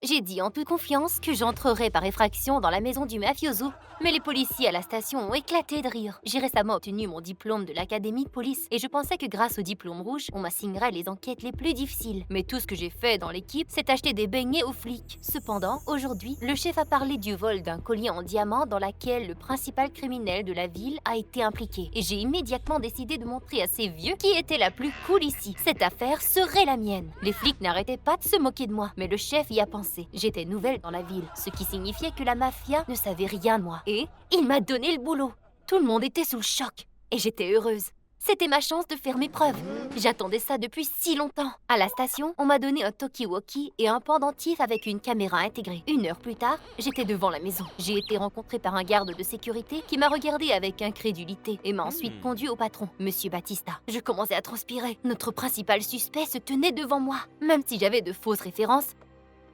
J'ai dit en toute confiance que j'entrerais par effraction dans la maison du mafioso, mais les policiers à la station ont éclaté de rire. J'ai récemment obtenu mon diplôme de l'académie de police et je pensais que grâce au diplôme rouge, on m'assignerait les enquêtes les plus difficiles. Mais tout ce que j'ai fait dans l'équipe, c'est acheter des beignets aux flics. Cependant, aujourd'hui, le chef a parlé du vol d'un collier en diamant dans laquelle le principal criminel de la ville a été impliqué. Et j'ai immédiatement décidé de montrer à ces vieux qui était la plus cool ici. Cette affaire serait la mienne. Les flics n'arrêtaient pas de se moquer de moi, mais le chef y a pensé. J'étais nouvelle dans la ville, ce qui signifiait que la mafia ne savait rien de moi. Et il m'a donné le boulot. Tout le monde était sous le choc. Et j'étais heureuse. C'était ma chance de faire mes preuves. J'attendais ça depuis si longtemps. À la station, on m'a donné un talkie-walkie et un pendentif avec une caméra intégrée. 1 heure plus tard, j'étais devant la maison. J'ai été rencontrée par un garde de sécurité qui m'a regardée avec incrédulité et m'a ensuite conduit au patron, Monsieur Batista. Je commençais à transpirer. Notre principal suspect se tenait devant moi. Même si j'avais de fausses références,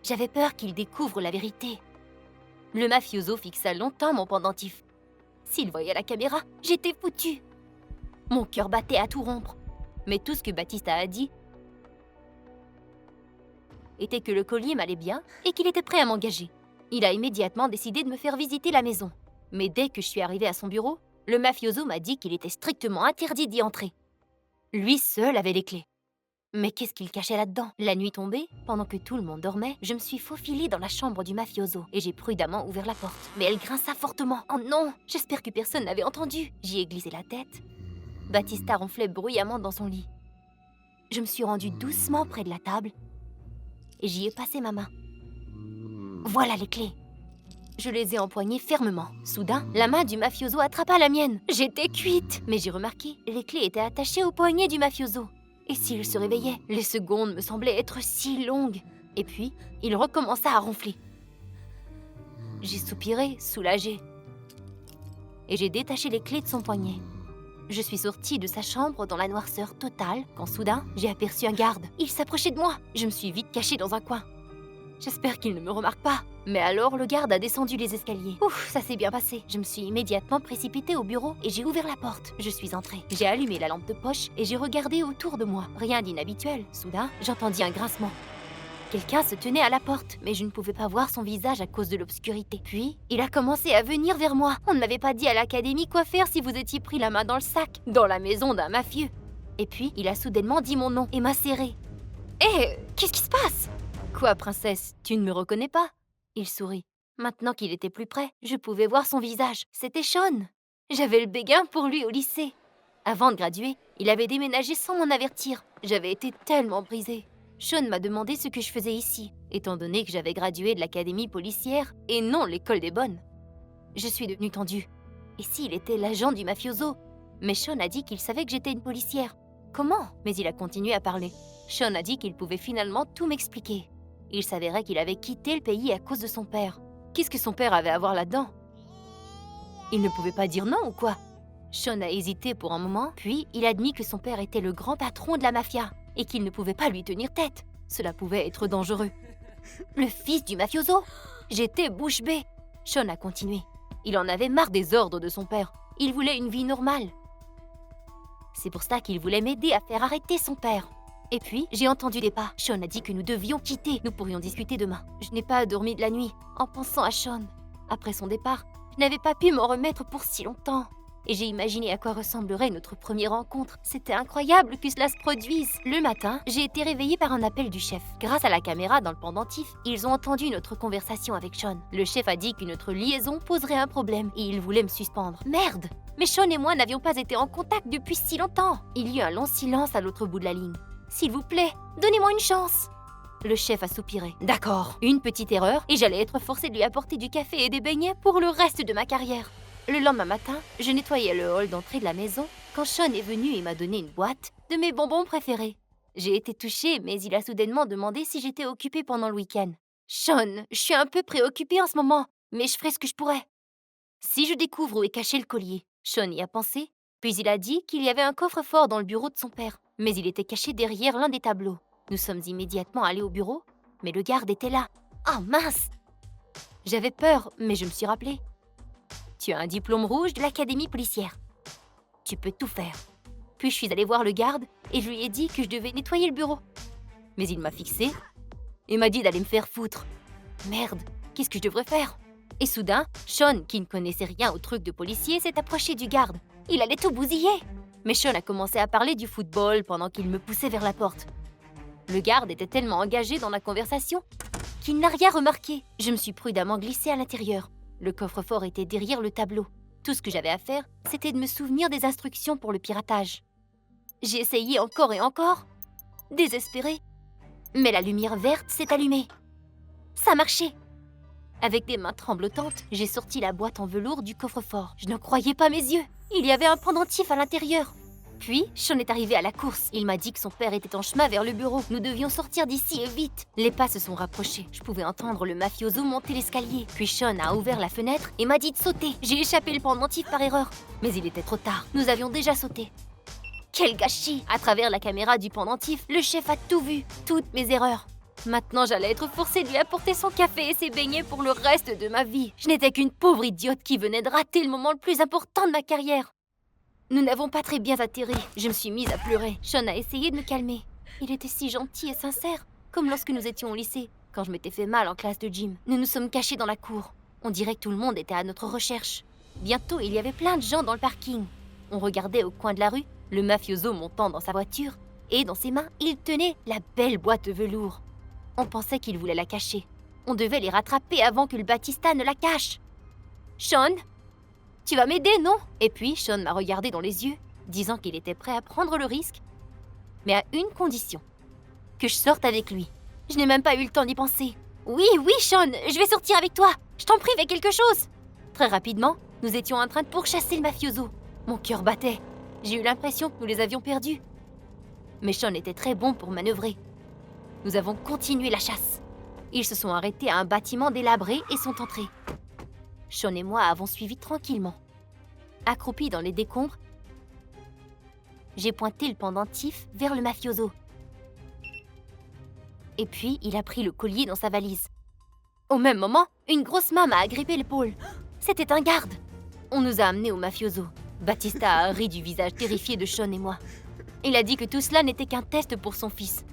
j'avais peur qu'il découvre la vérité. Le mafioso fixa longtemps mon pendentif. S'il voyait la caméra, j'étais foutue. Mon cœur battait à tout rompre. Mais tout ce que Batista a dit était que le collier m'allait bien et qu'il était prêt à m'engager. Il a immédiatement décidé de me faire visiter la maison. Mais dès que je suis arrivée à son bureau, le mafioso m'a dit qu'il était strictement interdit d'y entrer. Lui seul avait les clés. Mais qu'est-ce qu'il cachait là-dedans? La nuit tombée, pendant que tout le monde dormait, je me suis faufilée dans la chambre du mafioso et j'ai prudemment ouvert la porte. Mais elle grinça fortement. Oh non! J'espère que personne n'avait entendu. J'y ai glissé la tête. Batista ronflait bruyamment dans son lit. Je me suis rendue doucement près de la table et j'y ai passé ma main. Voilà les clés. Je les ai empoignées fermement. Soudain, la main du mafioso attrapa la mienne. J'étais cuite. Mais j'ai remarqué, les clés étaient attachées au poignet du mafioso. Et s'il se réveillait, les secondes me semblaient être si longues. Et puis, il recommença à ronfler. J'ai soupiré, soulagée. Et j'ai détaché les clés de son poignet. Je suis sortie de sa chambre dans la noirceur totale quand soudain, j'ai aperçu un garde. Il s'approchait de moi. Je me suis vite cachée dans un coin. J'espère qu'il ne me remarque pas. Mais alors, le garde a descendu les escaliers. Ouf, ça s'est bien passé. Je me suis immédiatement précipitée au bureau et j'ai ouvert la porte. Je suis entrée. J'ai allumé la lampe de poche et j'ai regardé autour de moi. Rien d'inhabituel. Soudain, j'entendis un grincement. Quelqu'un se tenait à la porte, mais je ne pouvais pas voir son visage à cause de l'obscurité. Puis, il a commencé à venir vers moi. On ne m'avait pas dit à l'académie quoi faire si vous étiez pris la main dans le sac, dans la maison d'un mafieux. Et puis, il a soudainement dit mon nom et m'a serré. Hé, qu'est-ce qui se passe? Quoi, princesse, tu ne me reconnais pas? Il sourit. Maintenant qu'il était plus près, je pouvais voir son visage. C'était Sean. J'avais le béguin pour lui au lycée. Avant de graduer, il avait déménagé sans m'en avertir. J'avais été tellement brisée. Sean m'a demandé ce que je faisais ici, étant donné que j'avais gradué de l'académie policière et non l'école des bonnes. Je suis devenue tendue. Et s'il était l'agent du mafioso? Mais Sean a dit qu'il savait que j'étais une policière. Comment? Mais il a continué à parler. Sean a dit qu'il pouvait finalement tout m'expliquer. Il s'avérait qu'il avait quitté le pays à cause de son père. Qu'est-ce que son père avait à voir là-dedans? Il ne pouvait pas dire non ou quoi? Sean a hésité pour un moment, puis il a admis que son père était le grand patron de la mafia et qu'il ne pouvait pas lui tenir tête. Cela pouvait être dangereux. Le fils du mafioso? J'étais bouche bée. Sean a continué. Il en avait marre des ordres de son père. Il voulait une vie normale. C'est pour ça qu'il voulait m'aider à faire arrêter son père. Et puis, j'ai entendu des pas. Sean a dit que nous devions quitter. Nous pourrions discuter demain. Je n'ai pas dormi de la nuit en pensant à Sean. Après son départ, je n'avais pas pu m'en remettre pour si longtemps. Et j'ai imaginé à quoi ressemblerait notre première rencontre. C'était incroyable que cela se produise. Le matin, j'ai été réveillée par un appel du chef. Grâce à la caméra dans le pendentif, ils ont entendu notre conversation avec Sean. Le chef a dit que notre liaison poserait un problème et il voulait me suspendre. Merde! Mais Sean et moi n'avions pas été en contact depuis si longtemps. Il y eut un long silence à l'autre bout de la ligne. S'il vous plaît, donnez-moi une chance. Le chef a soupiré. D'accord, une petite erreur et j'allais être forcée de lui apporter du café et des beignets pour le reste de ma carrière. Le lendemain matin, je nettoyais le hall d'entrée de la maison quand Sean est venu et m'a donné une boîte de mes bonbons préférés. J'ai été touchée, mais il a soudainement demandé si j'étais occupée pendant le week-end. Sean, je suis un peu préoccupée en ce moment, mais je ferai ce que je pourrai. Si je découvre où est caché le collier, Sean y a pensé, puis il a dit qu'il y avait un coffre-fort dans le bureau de son père, mais il était caché derrière l'un des tableaux. Nous sommes immédiatement allés au bureau, mais le garde était là. Ah mince! J'avais peur, mais je me suis rappelée. Tu as un diplôme rouge de l'académie policière. Tu peux tout faire. Puis je suis allée voir le garde et je lui ai dit que je devais nettoyer le bureau. Mais il m'a fixé et m'a dit d'aller me faire foutre. Merde, qu'est-ce que je devrais faire? Et soudain, Sean, qui ne connaissait rien au truc de policier, s'est approché du garde. Il allait tout bousiller. Mais Sean a commencé à parler du football pendant qu'il me poussait vers la porte. Le garde était tellement engagé dans la conversation qu'il n'a rien remarqué. Je me suis prudemment glissée à l'intérieur. Le coffre-fort était derrière le tableau. Tout ce que j'avais à faire, c'était de me souvenir des instructions pour le piratage. J'ai essayé encore et encore, désespérée. Mais la lumière verte s'est allumée. Ça marchait. Avec des mains tremblotantes, j'ai sorti la boîte en velours du coffre-fort. Je ne croyais pas mes yeux. Il y avait un pendentif à l'intérieur. Puis, Sean est arrivé à la course. Il m'a dit que son père était en chemin vers le bureau. Nous devions sortir d'ici et vite. Les pas se sont rapprochés. Je pouvais entendre le mafioso monter l'escalier. Puis Sean a ouvert la fenêtre et m'a dit de sauter. J'ai échappé le pendentif par erreur. Mais il était trop tard. Nous avions déjà sauté. Quel gâchis! À travers la caméra du pendentif, le chef a tout vu. Toutes mes erreurs. Maintenant, j'allais être forcée de lui apporter son café et ses beignets pour le reste de ma vie. Je n'étais qu'une pauvre idiote qui venait de rater le moment le plus important de ma carrière. Nous n'avons pas très bien atterri. Je me suis mise à pleurer. Sean a essayé de me calmer. Il était si gentil et sincère, comme lorsque nous étions au lycée, quand je m'étais fait mal en classe de gym. Nous nous sommes cachés dans la cour. On dirait que tout le monde était à notre recherche. Bientôt, il y avait plein de gens dans le parking. On regardait au coin de la rue, le mafioso montant dans sa voiture, et dans ses mains, il tenait la belle boîte de velours. On pensait qu'il voulait la cacher. On devait les rattraper avant que le Batista ne la cache. Sean, tu vas m'aider, non? Et puis, Sean m'a regardé dans les yeux, disant qu'il était prêt à prendre le risque, mais à une condition. Que je sorte avec lui. Je n'ai même pas eu le temps d'y penser. Oui, Sean, je vais sortir avec toi. Je t'en prie, fais quelque chose. Très rapidement, nous étions en train de pourchasser le mafioso. Mon cœur battait. J'ai eu l'impression que nous les avions perdus. Mais Sean était très bon pour manœuvrer. Nous avons continué la chasse. Ils se sont arrêtés à un bâtiment délabré et sont entrés. Sean et moi avons suivi tranquillement. Accroupis dans les décombres, j'ai pointé le pendentif vers le mafioso. Et puis, il a pris le collier dans sa valise. Au même moment, une grosse main m'a agrippé l'épaule. C'était un garde. On nous a amenés au mafioso. Batista a ri du visage terrifié de Sean et moi. Il a dit que tout cela n'était qu'un test pour son fils.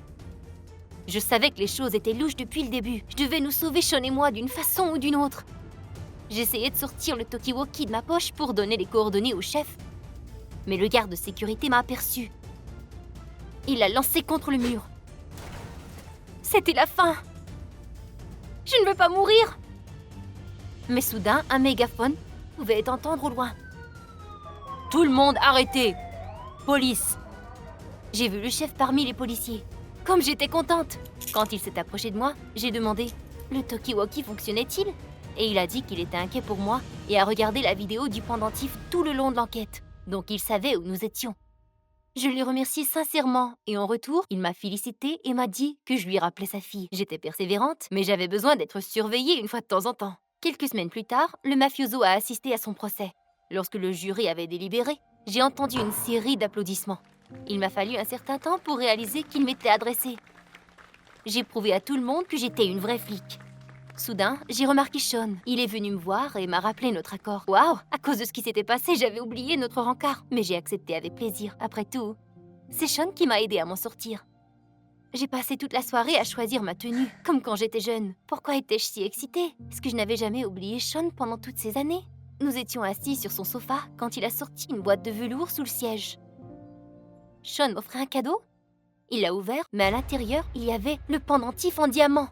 Je savais que les choses étaient louches depuis le début. Je devais nous sauver, Sean et moi, d'une façon ou d'une autre. J'essayais de sortir le talkie-walkie de ma poche pour donner les coordonnées au chef. Mais le garde de sécurité m'a aperçu. Il l'a lancé contre le mur. C'était la fin. Je ne veux pas mourir. Mais soudain, un mégaphone pouvait être entendu au loin. Tout le monde arrêté. Police. J'ai vu le chef parmi les policiers. Comme j'étais contente. Quand il s'est approché de moi, j'ai demandé « Le talkie-walkie fonctionnait-il » Et il a dit qu'il était inquiet pour moi et a regardé la vidéo du pendentif tout le long de l'enquête. Donc il savait où nous étions. Je lui remercie sincèrement et en retour, il m'a félicité et m'a dit que je lui rappelais sa fille. J'étais persévérante, mais j'avais besoin d'être surveillée une fois de temps en temps. Quelques semaines plus tard, le mafioso a assisté à son procès. Lorsque le jury avait délibéré, j'ai entendu une série d'applaudissements. Il m'a fallu un certain temps pour réaliser qu'il m'était adressé. J'ai prouvé à tout le monde que j'étais une vraie flic. Soudain, j'ai remarqué Sean. Il est venu me voir et m'a rappelé notre accord. Waouh! À cause de ce qui s'était passé, j'avais oublié notre rencard. Mais j'ai accepté avec plaisir. Après tout, c'est Sean qui m'a aidé à m'en sortir. J'ai passé toute la soirée à choisir ma tenue, comme quand j'étais jeune. Pourquoi étais-je si excitée? Est-ce que je n'avais jamais oublié Sean pendant toutes ces années? Nous étions assis sur son sofa quand il a sorti une boîte de velours sous le siège. Sean m'offrait un cadeau? Il l'a ouvert, mais à l'intérieur, il y avait le pendentif en diamant.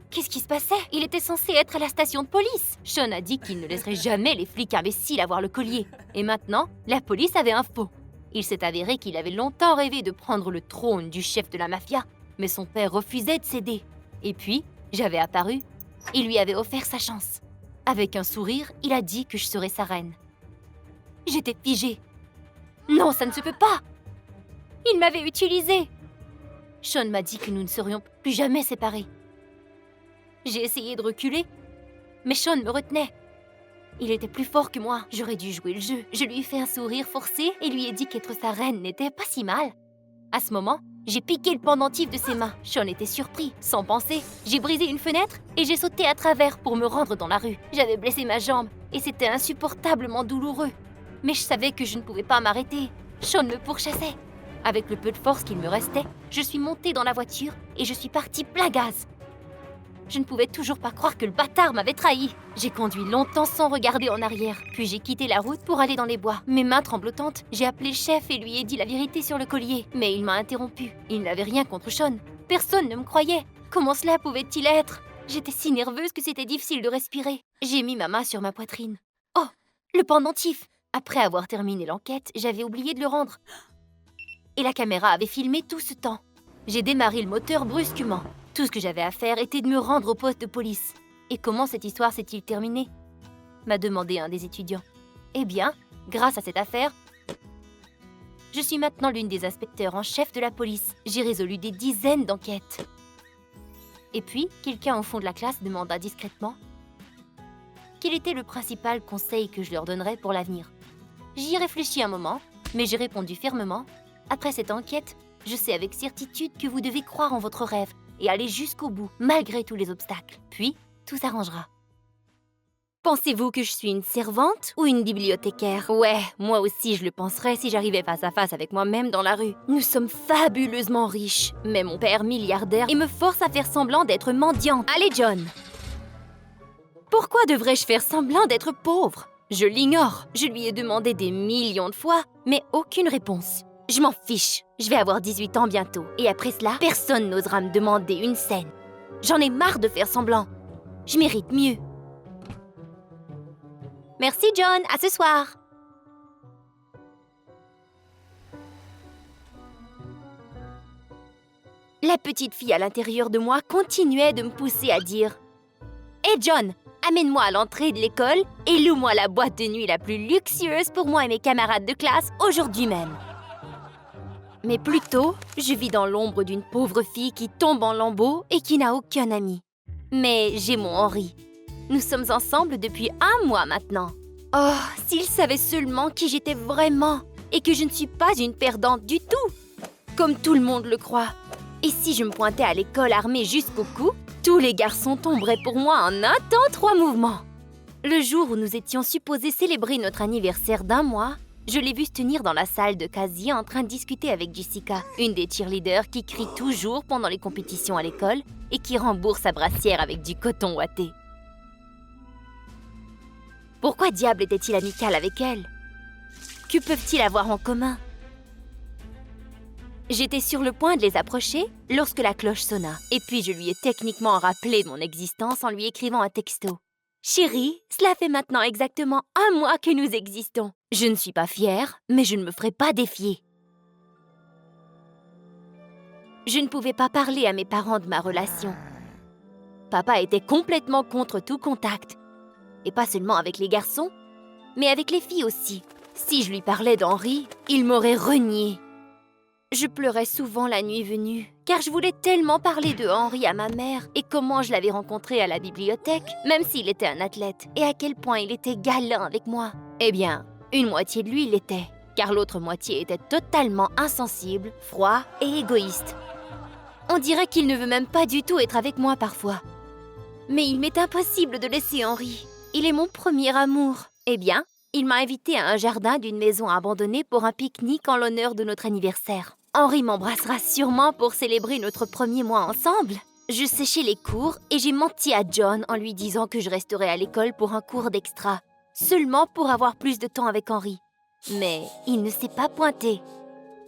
Qu'est-ce qui se passait? Il était censé être à la station de police. Sean a dit qu'il ne laisserait jamais les flics imbéciles avoir le collier. Et maintenant, la police avait un faux. Il s'est avéré qu'il avait longtemps rêvé de prendre le trône du chef de la mafia, mais son père refusait de céder. Et puis, j'avais apparu, il lui avait offert sa chance. Avec un sourire, il a dit que je serais sa reine. J'étais figée. Non, ça ne se peut pas! Il m'avait utilisée! Sean m'a dit que nous ne serions plus jamais séparés. J'ai essayé de reculer, mais Sean me retenait. Il était plus fort que moi. J'aurais dû jouer le jeu. Je lui ai fait un sourire forcé et lui ai dit qu'être sa reine n'était pas si mal. À ce moment, j'ai piqué le pendentif de ses mains. Sean était surpris. Sans penser, j'ai brisé une fenêtre et j'ai sauté à travers pour me rendre dans la rue. J'avais blessé ma jambe et c'était insupportablement douloureux. Mais je savais que je ne pouvais pas m'arrêter. Sean me pourchassait. Avec le peu de force qu'il me restait, je suis montée dans la voiture et je suis partie plein gaz. Je ne pouvais toujours pas croire que le bâtard m'avait trahi. J'ai conduit longtemps sans regarder en arrière, puis j'ai quitté la route pour aller dans les bois. Mes mains tremblotantes, j'ai appelé le chef et lui ai dit la vérité sur le collier. Mais il m'a interrompu. Il n'avait rien contre Sean. Personne ne me croyait. Comment cela pouvait-il être? J'étais si nerveuse que c'était difficile de respirer. J'ai mis ma main sur ma poitrine. Oh, le pendentif! Après avoir terminé l'enquête, j'avais oublié de le rendre. Et la caméra avait filmé tout ce temps. J'ai démarré le moteur brusquement. Tout ce que j'avais à faire était de me rendre au poste de police. Et comment cette histoire s'est-il terminée? M'a demandé un des étudiants. Eh bien, grâce à cette affaire, je suis maintenant l'une des inspecteurs en chef de la police. J'ai résolu des dizaines d'enquêtes. Et puis, quelqu'un au fond de la classe demanda discrètement quel était le principal conseil que je leur donnerais pour l'avenir. J'y ai réfléchi un moment, mais j'ai répondu fermement. Après cette enquête, je sais avec certitude que vous devez croire en votre rêve et aller jusqu'au bout, malgré tous les obstacles. Puis, tout s'arrangera. Pensez-vous que je suis une servante ou une bibliothécaire? Ouais, moi aussi je le penserais si j'arrivais face à face avec moi-même dans la rue. Nous sommes fabuleusement riches, mais mon père milliardaire et me force à faire semblant d'être mendiante. Allez John! Pourquoi devrais-je faire semblant d'être pauvre? Je l'ignore. Je lui ai demandé des millions de fois, mais aucune réponse. Je m'en fiche. Je vais avoir 18 ans bientôt. Et après cela, personne n'osera me demander une scène. J'en ai marre de faire semblant. Je mérite mieux. Merci John, à ce soir. La petite fille à l'intérieur de moi continuait de me pousser à dire « Hé John, amène-moi à l'entrée de l'école et loue-moi la boîte de nuit la plus luxueuse pour moi et mes camarades de classe aujourd'hui même. » Mais plutôt, je vis dans l'ombre d'une pauvre fille qui tombe en lambeaux et qui n'a aucun ami. Mais j'ai mon Henri. Nous sommes ensemble depuis 1 mois maintenant. Oh, s'il savait seulement qui j'étais vraiment et que je ne suis pas une perdante du tout, comme tout le monde le croit. Et si je me pointais à l'école armée jusqu'au cou, tous les garçons tomberaient pour moi en un temps 3 mouvements. Le jour où nous étions supposés célébrer notre anniversaire d'1 mois, je l'ai vu se tenir dans la salle de casier en train de discuter avec Jessica, une des cheerleaders qui crie toujours pendant les compétitions à l'école et qui rembourse sa brassière avec du coton ouaté. Pourquoi diable était-il amical avec elle? Que peuvent-ils avoir en commun? J'étais sur le point de les approcher lorsque la cloche sonna. Et puis je lui ai techniquement rappelé de mon existence en lui écrivant un texto. « Chérie, cela fait maintenant exactement 1 mois que nous existons. Je ne suis pas fière, mais je ne me ferai pas défier. » Je ne pouvais pas parler à mes parents de ma relation. Papa était complètement contre tout contact. Et pas seulement avec les garçons, mais avec les filles aussi. Si je lui parlais d'Henri, il m'aurait renié. Je pleurais souvent la nuit venue, car je voulais tellement parler de Henri à ma mère et comment je l'avais rencontré à la bibliothèque, même s'il était un athlète, et à quel point il était galant avec moi. Eh bien, une moitié de lui l'était, car l'autre moitié était totalement insensible, froid et égoïste. On dirait qu'il ne veut même pas du tout être avec moi parfois. Mais il m'est impossible de laisser Henri. Il est mon premier amour. Eh bien, il m'a invité à un jardin d'une maison abandonnée pour un pique-nique en l'honneur de notre anniversaire. Henri m'embrassera sûrement pour célébrer notre 1er mois ensemble. Je séchais les cours et j'ai menti à John en lui disant que je resterais à l'école pour un cours d'extra, seulement pour avoir plus de temps avec Henri. Mais il ne s'est pas pointé.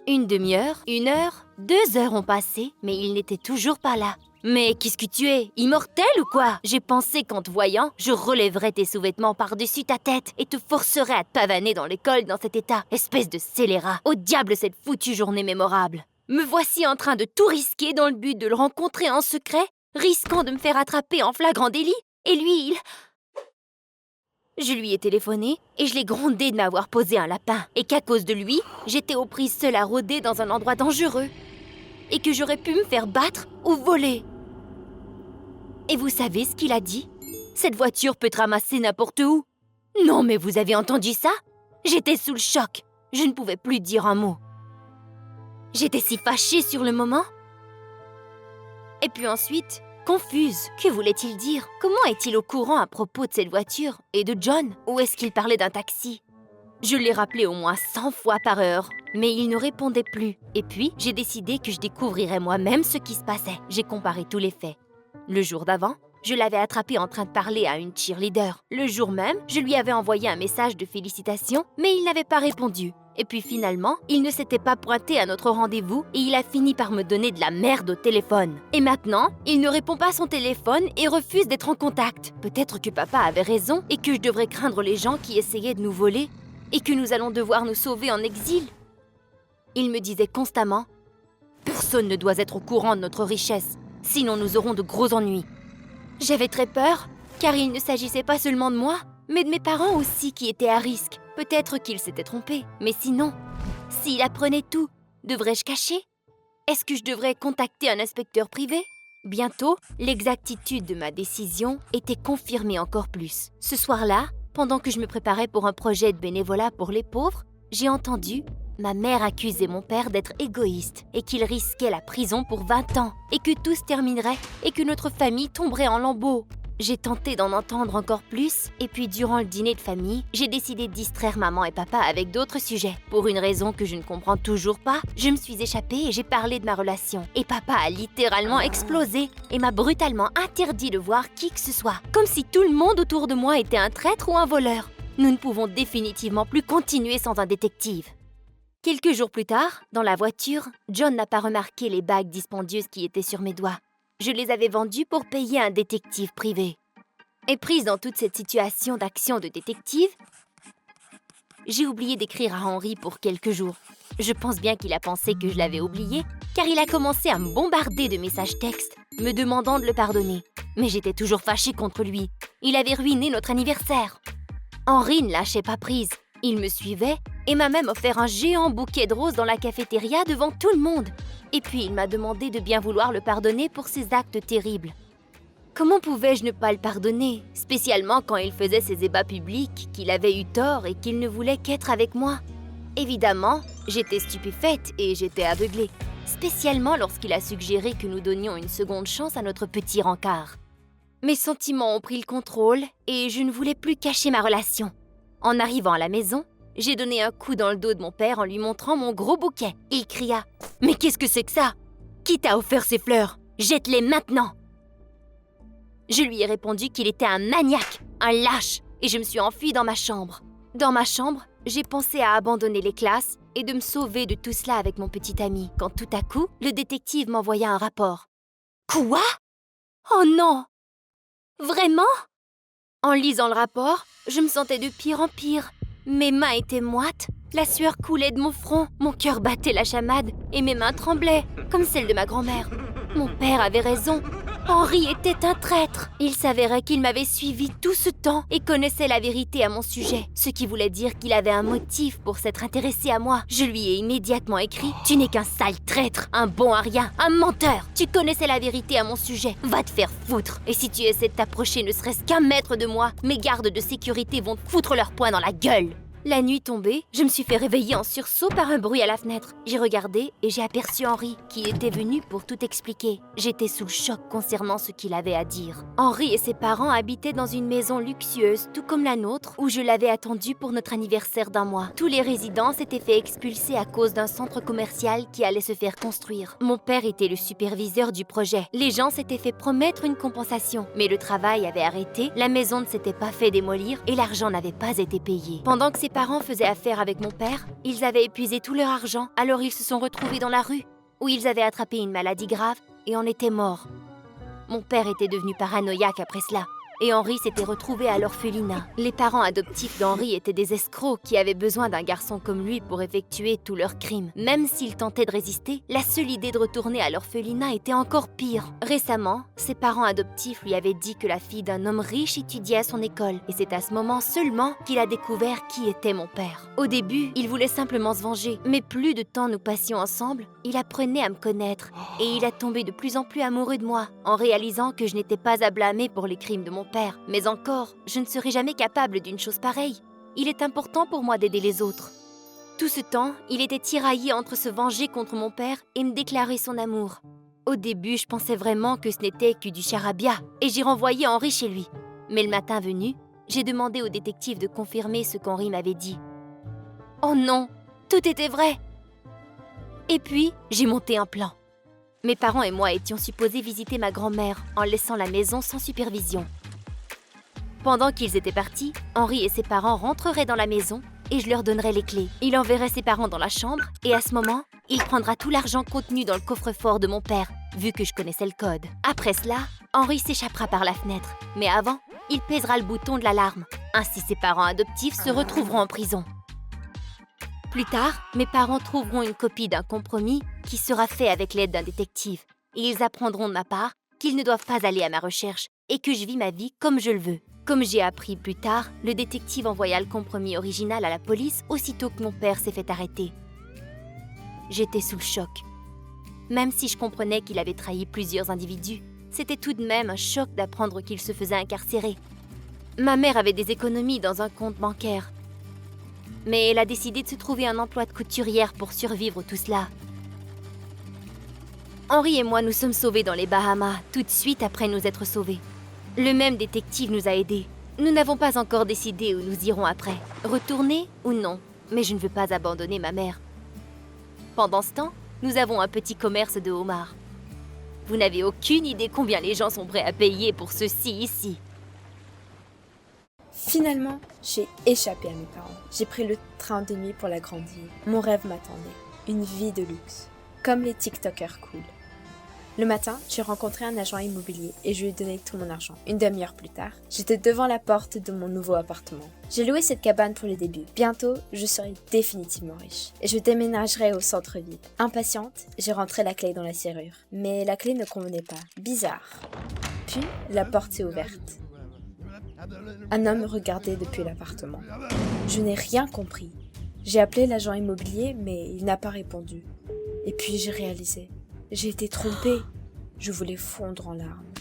1 demi-heure, 1 heure, 2 heures ont passé, mais il n'était toujours pas là. Mais qu'est-ce que tu es, immortel ou quoi? J'ai pensé qu'en te voyant, je relèverais tes sous-vêtements par-dessus ta tête et te forcerais à te pavaner dans l'école dans cet état. Espèce de scélérat. Au diable cette foutue journée mémorable. Me voici en train de tout risquer dans le but de le rencontrer en secret, risquant de me faire attraper en flagrant délit. Et lui, il... Je lui ai téléphoné et je l'ai grondé de m'avoir posé un lapin. Et qu'à cause de lui, j'étais aux prises seule à rôder dans un endroit dangereux. Et que j'aurais pu me faire battre ou voler. Et vous savez ce qu'il a dit? Cette voiture peut te ramasser n'importe où. Non, mais vous avez entendu ça? J'étais sous le choc. Je ne pouvais plus dire un mot. J'étais si fâchée sur le moment. Et puis ensuite, confuse. Que voulait-il dire? Comment est-il au courant à propos de cette voiture? Et de John? Ou est-ce qu'il parlait d'un taxi? Je l'ai rappelé au moins 100 fois par heure, mais il ne répondait plus. Et puis, j'ai décidé que je découvrirais moi-même ce qui se passait. J'ai comparé tous les faits. Le jour d'avant, Je l'avais attrapé en train de parler à une cheerleader. Le jour même, je lui avais envoyé un message de félicitations, mais il n'avait pas répondu. Et puis finalement, il ne s'était pas pointé à notre rendez-vous et il a fini par me donner de la merde au téléphone. Et maintenant, il ne répond pas à son téléphone et refuse d'être en contact. Peut-être que papa avait raison et que je devrais craindre les gens qui essayaient de nous voler et que nous allons devoir nous sauver en exil. Il me disait constamment « Personne ne doit être au courant de notre richesse, sinon nous aurons de gros ennuis. » J'avais très peur, car il ne s'agissait pas seulement de moi, mais de mes parents aussi qui étaient à risque. Peut-être qu'il s'était trompé, mais sinon, s'il apprenait tout, devrais-je cacher? Est-ce que je devrais contacter un inspecteur privé? Bientôt, l'exactitude de ma décision était confirmée encore plus. Ce soir-là, pendant que je me préparais pour un projet de bénévolat pour les pauvres, j'ai entendu ma mère accuser mon père d'être égoïste et qu'il risquait la prison pour 20 ans et que tout se terminerait et que notre famille tomberait en lambeaux. J'ai tenté d'en entendre encore plus et puis durant le dîner de famille, j'ai décidé de distraire maman et papa avec d'autres sujets. Pour une raison que je ne comprends toujours pas, je me suis échappée et j'ai parlé de ma relation. Et papa a littéralement explosé et m'a brutalement interdit de voir qui que ce soit. Comme si tout le monde autour de moi était un traître ou un voleur. Nous ne pouvons définitivement plus continuer sans un détective. Quelques jours plus tard, dans la voiture, John n'a pas remarqué les bagues dispendieuses qui étaient sur mes doigts. Je les avais vendues pour payer un détective privé. Et prise dans toute cette situation d'action de détective, j'ai oublié d'écrire à Henry pour quelques jours. Je pense bien qu'il a pensé que je l'avais oublié, car il a commencé à me bombarder de messages textes, me demandant de le pardonner. Mais j'étais toujours fâchée contre lui. Il avait ruiné notre anniversaire. Henry ne lâchait pas prise. Il me suivait et m'a même offert un géant bouquet de roses dans la cafétéria devant tout le monde. Et puis il m'a demandé de bien vouloir le pardonner pour ses actes terribles. Comment pouvais-je ne pas le pardonner, spécialement quand il faisait ses ébats publics, qu'il avait eu tort et qu'il ne voulait qu'être avec moi? Évidemment, j'étais stupéfaite et j'étais aveuglée, spécialement lorsqu'il a suggéré que nous donnions une seconde chance à notre petit rencard. Mes sentiments ont pris le contrôle et je ne voulais plus cacher ma relation. En arrivant à la maison, j'ai donné un coup dans le dos de mon père en lui montrant mon gros bouquet. Il cria « Mais qu'est-ce que c'est que ça? Qui t'a offert ces fleurs? Jette-les maintenant !» Je lui ai répondu qu'il était un maniaque, un lâche, et je me suis enfuie dans ma chambre. Dans ma chambre, j'ai pensé à abandonner les classes et de me sauver de tout cela avec mon petit ami, quand tout à coup, le détective m'envoya un rapport. Quoi? Oh non! Vraiment? En lisant le rapport, je me sentais de pire en pire. Mes mains étaient moites, la sueur coulait de mon front, mon cœur battait la chamade et mes mains tremblaient, comme celles de ma grand-mère. Mon père avait raison. Henry était un traître. Il s'avérait qu'il m'avait suivi tout ce temps et connaissait la vérité à mon sujet, ce qui voulait dire qu'il avait un motif pour s'être intéressé à moi. Je lui ai immédiatement écrit « Tu n'es qu'un sale traître, un bon à rien, un menteur. Tu connaissais la vérité à mon sujet. Va te faire foutre. Et si tu essaies de t'approcher ne serait-ce qu'un mètre de moi, mes gardes de sécurité vont te foutre leur poing dans la gueule. » La nuit tombée, je me suis fait réveiller en sursaut par un bruit à la fenêtre. J'ai regardé et j'ai aperçu Henry, qui était venu pour tout expliquer. J'étais sous le choc concernant ce qu'il avait à dire. Henry et ses parents habitaient dans une maison luxueuse, tout comme la nôtre, où je l'avais attendu pour notre anniversaire d'1 mois. Tous les résidents s'étaient fait expulser à cause d'un centre commercial qui allait se faire construire. Mon père était le superviseur du projet. Les gens s'étaient fait promettre une compensation, mais le travail avait arrêté, la maison ne s'était pas fait démolir et l'argent n'avait pas été payé. Pendant que ses parents faisaient affaire avec mon père, ils avaient épuisé tout leur argent, alors ils se sont retrouvés dans la rue, où ils avaient attrapé une maladie grave et en étaient morts. Mon père était devenu paranoïaque après cela, et Henry s'était retrouvé à l'orphelinat. Les parents adoptifs d'Henry étaient des escrocs qui avaient besoin d'un garçon comme lui pour effectuer tous leurs crimes. Même s'il tentait de résister, la seule idée de retourner à l'orphelinat était encore pire. Récemment, ses parents adoptifs lui avaient dit que la fille d'un homme riche étudiait à son école, et c'est à ce moment seulement qu'il a découvert qui était mon père. Au début, il voulait simplement se venger, mais plus de temps nous passions ensemble, il apprenait à me connaître, et il a tombé de plus en plus amoureux de moi, en réalisant que je n'étais pas à blâmer pour les crimes de mon père. Mais encore, je ne serais jamais capable d'une chose pareille. Il est important pour moi d'aider les autres. Tout ce temps, il était tiraillé entre se venger contre mon père et me déclarer son amour. Au début, je pensais vraiment que ce n'était que du charabia, et j'ai renvoyé Henry chez lui. Mais le matin venu, j'ai demandé au détective de confirmer ce qu'Henry m'avait dit. Oh non, tout était vrai! Et puis, j'ai monté un plan. Mes parents et moi étions supposés visiter ma grand-mère en laissant la maison sans supervision. Pendant qu'ils étaient partis, Henri et ses parents rentreraient dans la maison et je leur donnerais les clés. Il enverrait ses parents dans la chambre et à ce moment, il prendra tout l'argent contenu dans le coffre-fort de mon père, vu que je connaissais le code. Après cela, Henri s'échappera par la fenêtre, mais avant, il pèsera le bouton de l'alarme. Ainsi, ses parents adoptifs se retrouveront en prison. Plus tard, mes parents trouveront une copie d'un compromis qui sera fait avec l'aide d'un détective. Et ils apprendront de ma part qu'ils ne doivent pas aller à ma recherche et que je vis ma vie comme je le veux. Comme j'ai appris plus tard, le détective envoya le compromis original à la police aussitôt que mon père s'est fait arrêter. J'étais sous le choc. Même si je comprenais qu'il avait trahi plusieurs individus, c'était tout de même un choc d'apprendre qu'il se faisait incarcérer. Ma mère avait des économies dans un compte bancaire. Mais elle a décidé de se trouver un emploi de couturière pour survivre tout cela. Henri et moi nous sommes sauvés dans les Bahamas, tout de suite après nous être sauvés. Le même détective nous a aidés. Nous n'avons pas encore décidé où nous irons après. Retourner ou non, mais je ne veux pas abandonner ma mère. Pendant ce temps, nous avons un petit commerce de homards. Vous n'avez aucune idée combien les gens sont prêts à payer pour ceci ici. Finalement, j'ai échappé à mes parents. J'ai pris le train de nuit pour la grande ville. Mon rêve m'attendait. Une vie de luxe. Comme les TikTokers cool. Le matin, j'ai rencontré un agent immobilier et je lui ai donné tout mon argent. Une demi-heure plus tard, j'étais devant la porte de mon nouveau appartement. J'ai loué cette cabane pour le début. Bientôt, je serai définitivement riche. Et je déménagerai au centre-ville. Impatiente, j'ai rentré la clé dans la serrure. Mais la clé ne convenait pas. Bizarre. Puis, la porte s'est ouverte. Un homme me regardait depuis l'appartement. Je n'ai rien compris. J'ai appelé l'agent immobilier, mais il n'a pas répondu. Et puis j'ai réalisé. J'ai été trompée. Je voulais fondre en larmes.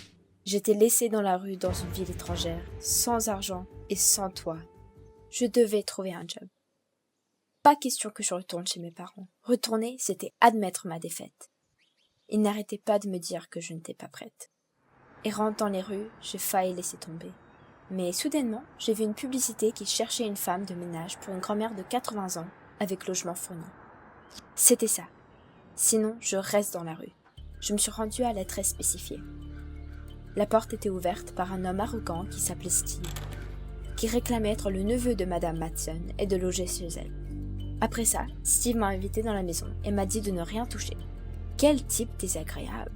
J'étais laissée dans la rue dans une ville étrangère, sans argent et sans toit. Je devais trouver un job. Pas question que je retourne chez mes parents. Retourner, c'était admettre ma défaite. Ils n'arrêtaient pas de me dire que je n'étais pas prête. Errante dans les rues, j'ai failli laisser tomber. Mais soudainement, j'ai vu une publicité qui cherchait une femme de ménage pour une grand-mère de 80 ans, avec logement fourni. C'était ça. Sinon, je reste dans la rue. Je me suis rendue à l'adresse spécifiée. La porte était ouverte par un homme arrogant qui s'appelait Steve, qui réclamait être le neveu de Madame Matson et de loger chez elle. Après ça, Steve m'a invitée dans la maison et m'a dit de ne rien toucher. Quel type désagréable!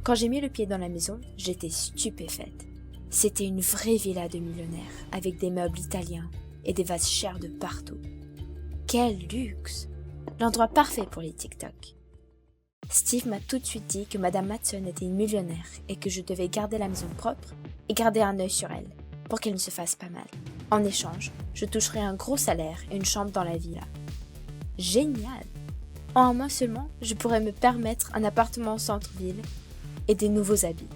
Quand j'ai mis le pied dans la maison, j'étais stupéfaite. C'était une vraie villa de millionnaire, avec des meubles italiens et des vases chers de partout. Quel luxe! L'endroit parfait pour les TikTok. Steve m'a tout de suite dit que Madame Matson était une millionnaire et que je devais garder la maison propre et garder un œil sur elle, pour qu'elle ne se fasse pas mal. En échange, je toucherais un gros salaire et une chambre dans la villa. Génial! En un mois seulement, je pourrais me permettre un appartement au centre-ville et des nouveaux habits.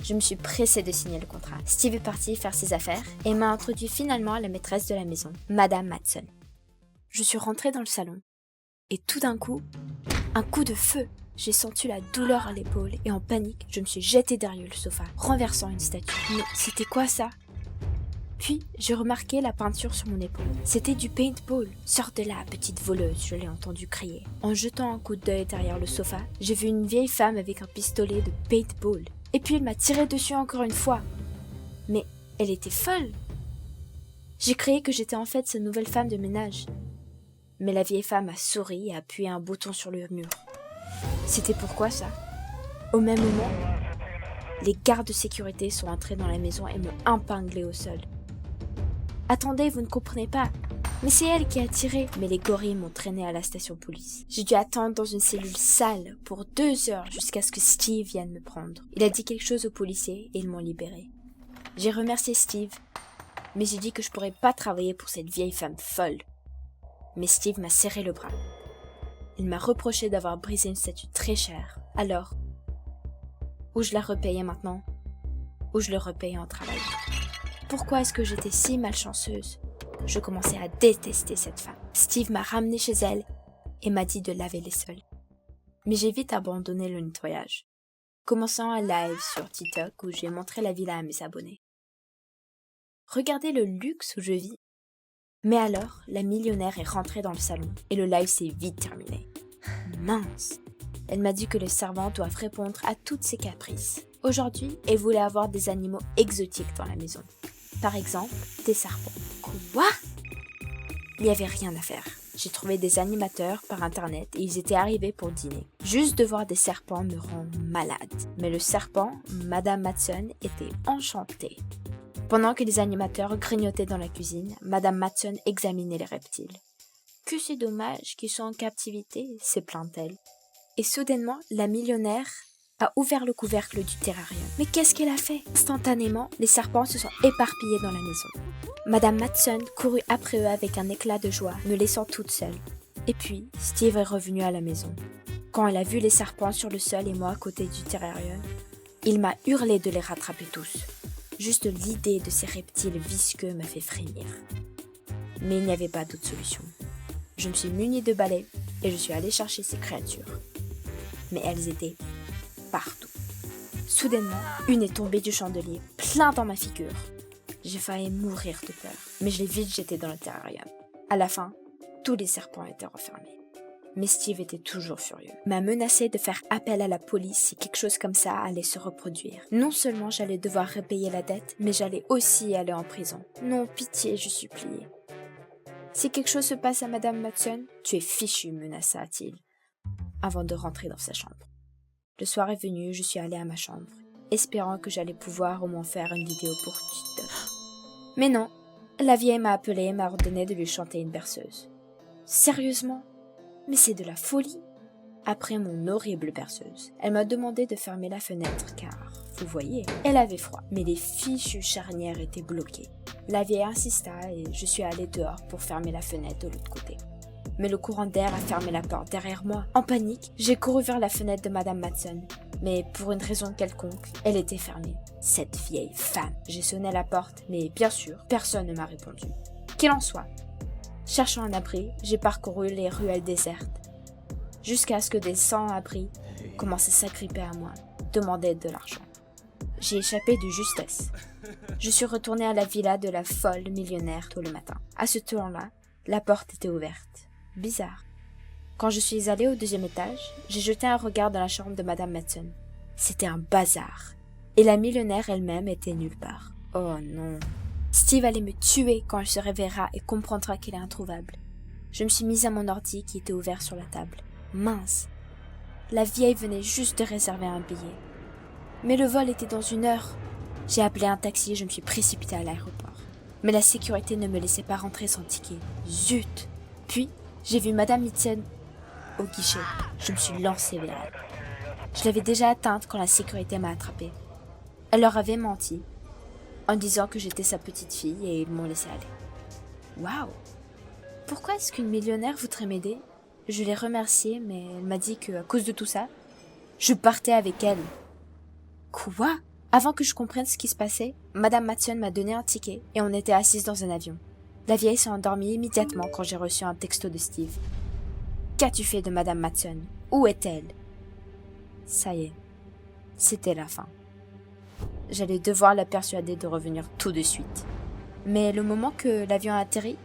Je me suis pressée de signer le contrat. Steve est parti faire ses affaires et m'a introduit finalement à la maîtresse de la maison, Madame Matson. Je suis rentrée dans le salon et tout d'un coup, un coup de feu. J'ai senti la douleur à l'épaule et en panique, je me suis jetée derrière le sofa, renversant une statue. Mais c'était quoi ça? Puis, j'ai remarqué la peinture sur mon épaule. C'était du paintball. Sors de là, petite voleuse, je l'ai entendu crier. En jetant un coup d'œil derrière le sofa, j'ai vu une vieille femme avec un pistolet de paintball. Et puis elle m'a tiré dessus encore une fois. Mais elle était folle. J'ai crié que j'étais en fait sa nouvelle femme de ménage. Mais la vieille femme a souri et a appuyé un bouton sur le mur. C'était pourquoi ça? Au même moment, les gardes de sécurité sont entrés dans la maison et m'ont épinglé au sol. Attendez, vous ne comprenez pas. Mais c'est elle qui a tiré. Mais les gorilles m'ont traîné à la station police. J'ai dû attendre dans une cellule sale pour 2 heures jusqu'à ce que Steve vienne me prendre. Il a dit quelque chose aux policiers et ils m'ont libéré. J'ai remercié Steve, mais j'ai dit que je pourrais pas travailler pour cette vieille femme folle. Mais Steve m'a serré le bras. Il m'a reproché d'avoir brisé une statue très chère. Alors, ou je la repayais maintenant, ou je le repayais en travaillant. Pourquoi est-ce que j'étais si malchanceuse? Je commençais à détester cette femme. Steve m'a ramenée chez elle et m'a dit de laver les sols. Mais j'ai vite abandonné le nettoyage, commençant un live sur TikTok où j'ai montré la villa à mes abonnés. Regardez le luxe où je vis. Mais alors, la millionnaire est rentrée dans le salon et le live s'est vite terminé. Mince! Elle m'a dit que les servantes doivent répondre à toutes ses caprices. Aujourd'hui, elle voulait avoir des animaux exotiques dans la maison. Par exemple, des serpents. Quoi? Il n'y avait rien à faire. J'ai trouvé des animateurs par internet et ils étaient arrivés pour dîner. Juste de voir des serpents me rend malade. Mais le serpent, Madame Matson, était enchantée. Pendant que les animateurs grignotaient dans la cuisine, Madame Matson examinait les reptiles. « Que c'est dommage qu'ils soient en captivité », se plaint-elle. Et soudainement, la millionnaire a ouvert le couvercle du terrarium. Mais qu'est-ce qu'elle a fait? Instantanément, les serpents se sont éparpillés dans la maison. Madame Matson courut après eux avec un éclat de joie, me laissant toute seule. Et puis, Steve est revenu à la maison. Quand elle a vu les serpents sur le sol et moi à côté du terrarium, il m'a hurlé de les rattraper tous. Juste l'idée de ces reptiles visqueux m'a fait frémir. Mais il n'y avait pas d'autre solution. Je me suis munie de balais et je suis allée chercher ces créatures. Mais elles étaient partout. Soudainement, une est tombée du chandelier, plein dans ma figure. J'ai failli mourir de peur, mais je l'ai vite jeté dans le terrarium. À la fin, tous les serpents étaient refermés. Mais Steve était toujours furieux. Il m'a menacé de faire appel à la police si quelque chose comme ça allait se reproduire. Non seulement j'allais devoir repayer la dette, mais j'allais aussi aller en prison. Non, pitié, je suppliais. Si quelque chose se passe à Madame Matson, tu es fichu, menaça-t-il, avant de rentrer dans sa chambre. Le soir est venu, je suis allée à ma chambre, espérant que j'allais pouvoir au moins faire une vidéo pour TikTok. Mais non, la vieille m'a appelée et m'a ordonné de lui chanter une berceuse. Sérieusement? Mais c'est de la folie! Après mon horrible berceuse, elle m'a demandé de fermer la fenêtre car, vous voyez, elle avait froid. Mais les fichues charnières étaient bloquées. La vieille insista et je suis allée dehors pour fermer la fenêtre de l'autre côté. Mais le courant d'air a fermé la porte derrière moi. En panique, j'ai couru vers la fenêtre de Madame Matson. Mais pour une raison quelconque, elle était fermée. Cette vieille femme. J'ai sonné à la porte, mais bien sûr, personne ne m'a répondu. Qu'il en soit. Cherchant un abri, j'ai parcouru les ruelles désertes. Jusqu'à ce que des sans-abri commencent à s'agripper à moi, demandaient de l'argent. J'ai échappé de justesse. Je suis retournée à la villa de la folle millionnaire tôt le matin. À ce temps-là, la porte était ouverte. Bizarre. Quand je suis allée au deuxième étage, j'ai jeté un regard dans la chambre de Madame Matson. C'était un bazar. Et la millionnaire elle-même était nulle part. Oh non. Steve allait me tuer quand il se réveillera et comprendra qu'il est introuvable. Je me suis mise à mon ordi qui était ouvert sur la table. Mince. La vieille venait juste de réserver un billet. Mais le vol était dans 1 heure. J'ai appelé un taxi et je me suis précipitée à l'aéroport. Mais la sécurité ne me laissait pas rentrer sans ticket. Zut! Puis, j'ai vu Madame Matson au guichet. Je me suis lancée vers elle. Je l'avais déjà atteinte quand la sécurité m'a attrapée. Elle leur avait menti, en disant que j'étais sa petite fille et ils m'ont laissé aller. Waouh! Pourquoi est-ce qu'une millionnaire voudrait m'aider? Je l'ai remerciée, mais elle m'a dit que, à cause de tout ça, je partais avec elle. Quoi? Avant que je comprenne ce qui se passait, Madame Matson m'a donné un ticket et on était assises dans un avion. La vieille s'est endormie immédiatement quand j'ai reçu un texto de Steve. Qu'as-tu fait de Madame Matson? Où est-elle? Ça y est, c'était la fin. J'allais devoir la persuader de revenir tout de suite. Mais le moment que l'avion a atterri,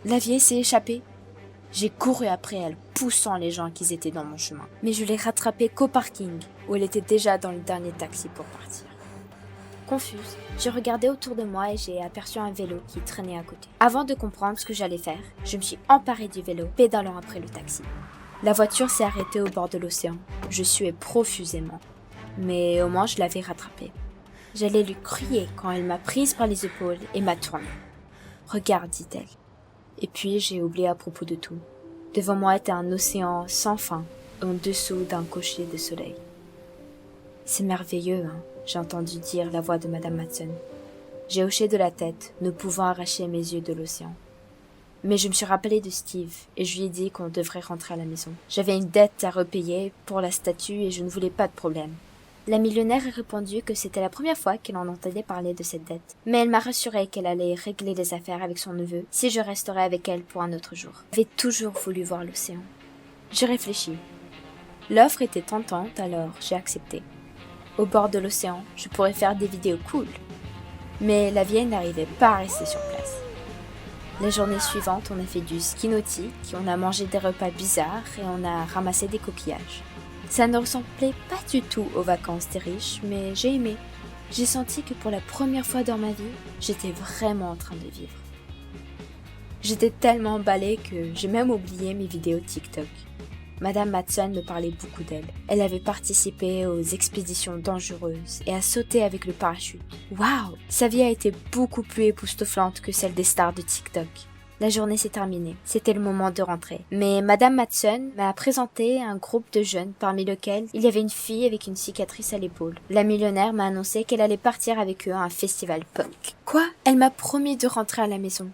la vieille s'est échappée. J'ai couru après elle, poussant les gens qui étaient dans mon chemin. Mais je l'ai rattrapée qu'au parking, où elle était déjà dans le dernier taxi pour partir. Confuse, je regardais autour de moi et j'ai aperçu un vélo qui traînait à côté. Avant de comprendre ce que j'allais faire, je me suis emparée du vélo, pédalant après le taxi. La voiture s'est arrêtée au bord de l'océan. Je suais profusément, mais au moins je l'avais rattrapée. J'allais lui crier quand elle m'a prise par les épaules et m'a tournée. « Regarde », dit-elle. Et puis j'ai oublié à propos de tout. Devant moi était un océan sans fin, en dessous d'un cocher de soleil. C'est merveilleux, hein, j'ai entendu dire la voix de Madame Matson. J'ai hoché de la tête, ne pouvant arracher mes yeux de l'océan. Mais je me suis rappelé de Steve, et je lui ai dit qu'on devrait rentrer à la maison. J'avais une dette à repayer pour la statue et je ne voulais pas de problème. La millionnaire a répondu que c'était la première fois qu'elle en entendait parler de cette dette. Mais elle m'a rassuré qu'elle allait régler les affaires avec son neveu si je resterais avec elle pour un autre jour. J'avais toujours voulu voir l'océan. J'ai réfléchi. L'offre était tentante, alors j'ai accepté. Au bord de l'océan, je pourrais faire des vidéos cool. Mais la vieille n'arrivait pas à rester sur place. Les journées suivantes, on a fait du ski nautique, on a mangé des repas bizarres et on a ramassé des coquillages. Ça ne ressemblait pas du tout aux vacances des riches, mais j'ai aimé. J'ai senti que pour la première fois dans ma vie, j'étais vraiment en train de vivre. J'étais tellement emballée que j'ai même oublié mes vidéos TikTok. Madame Matson me parlait beaucoup d'elle. Elle avait participé aux expéditions dangereuses et a sauté avec le parachute. Waouh! Sa vie a été beaucoup plus époustouflante que celle des stars de TikTok. La journée s'est terminée. C'était le moment de rentrer. Mais Madame Matson m'a présenté un groupe de jeunes parmi lesquels il y avait une fille avec une cicatrice à l'épaule. La millionnaire m'a annoncé qu'elle allait partir avec eux à un festival punk. Quoi? Elle m'a promis de rentrer à la maison.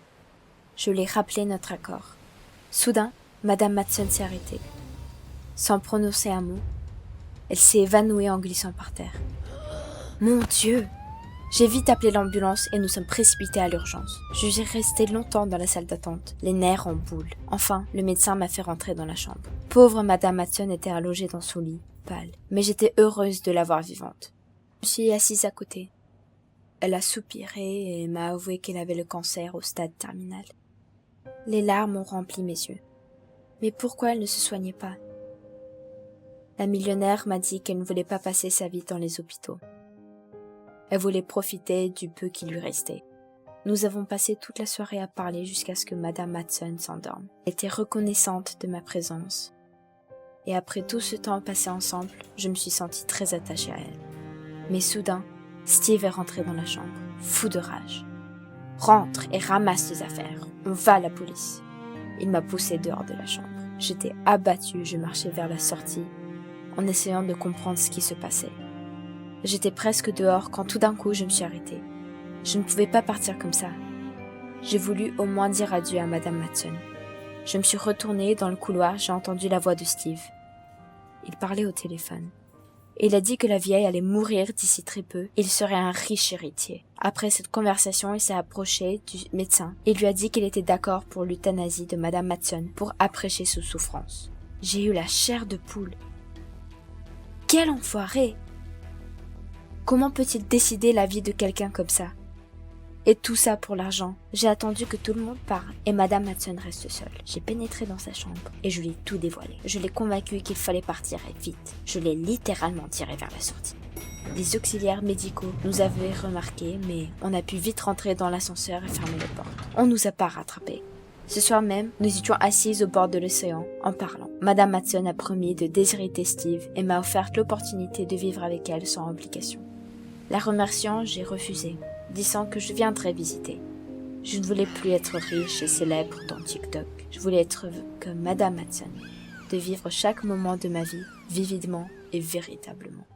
Je lui ai rappelé notre accord. Soudain, Madame Matson s'est arrêtée. Sans prononcer un mot, elle s'est évanouie en glissant par terre. Mon Dieu! J'ai vite appelé l'ambulance et nous sommes précipités à l'urgence. Je suis restée longtemps dans la salle d'attente, les nerfs en boule. Enfin, le médecin m'a fait rentrer dans la chambre. Pauvre Madame Matson était allongée dans son lit, pâle, mais j'étais heureuse de la voir vivante. Je me suis assise à côté. Elle a soupiré et m'a avoué qu'elle avait le cancer au stade terminal. Les larmes ont rempli mes yeux. Mais pourquoi elle ne se soignait pas? La millionnaire m'a dit qu'elle ne voulait pas passer sa vie dans les hôpitaux. Elle voulait profiter du peu qui lui restait. Nous avons passé toute la soirée à parler jusqu'à ce que Madame Matson s'endorme. Elle était reconnaissante de ma présence. Et après tout ce temps passé ensemble, je me suis sentie très attachée à elle. Mais soudain, Steve est rentré dans la chambre, fou de rage. « Rentre et ramasse tes affaires, on va à la police. » Il m'a poussée dehors de la chambre. J'étais abattue, je marchais vers la sortie, en essayant de comprendre ce qui se passait. J'étais presque dehors quand tout d'un coup je me suis arrêtée. Je ne pouvais pas partir comme ça. J'ai voulu au moins dire adieu à Madame Matson. Je me suis retournée dans le couloir, j'ai entendu la voix de Steve. Il parlait au téléphone. Il a dit que la vieille allait mourir d'ici très peu et il serait un riche héritier. Après cette conversation, il s'est approché du médecin et lui a dit qu'il était d'accord pour l'euthanasie de Madame Matson pour apprécher ses souffrances. J'ai eu la chair de poule. Quel enfoiré! Comment peut-il décider la vie de quelqu'un comme ça? Et tout ça pour l'argent. J'ai attendu que tout le monde parte et Madame Matson reste seule. J'ai pénétré dans sa chambre et je lui ai tout dévoilé. Je l'ai convaincue qu'il fallait partir et vite. Je l'ai littéralement tiré vers la sortie. Les auxiliaires médicaux nous avaient remarqués, mais on a pu vite rentrer dans l'ascenseur et fermer les portes. On nous a pas rattrapés. Ce soir même, nous étions assises au bord de l'océan, en parlant. Madame Matson a promis de déshériter Steve et m'a offert l'opportunité de vivre avec elle sans obligation. La remerciant, j'ai refusé, disant que je viendrais visiter. Je ne voulais plus être riche et célèbre dans TikTok. Je voulais être comme Madame Matson, de vivre chaque moment de ma vie vividement et véritablement.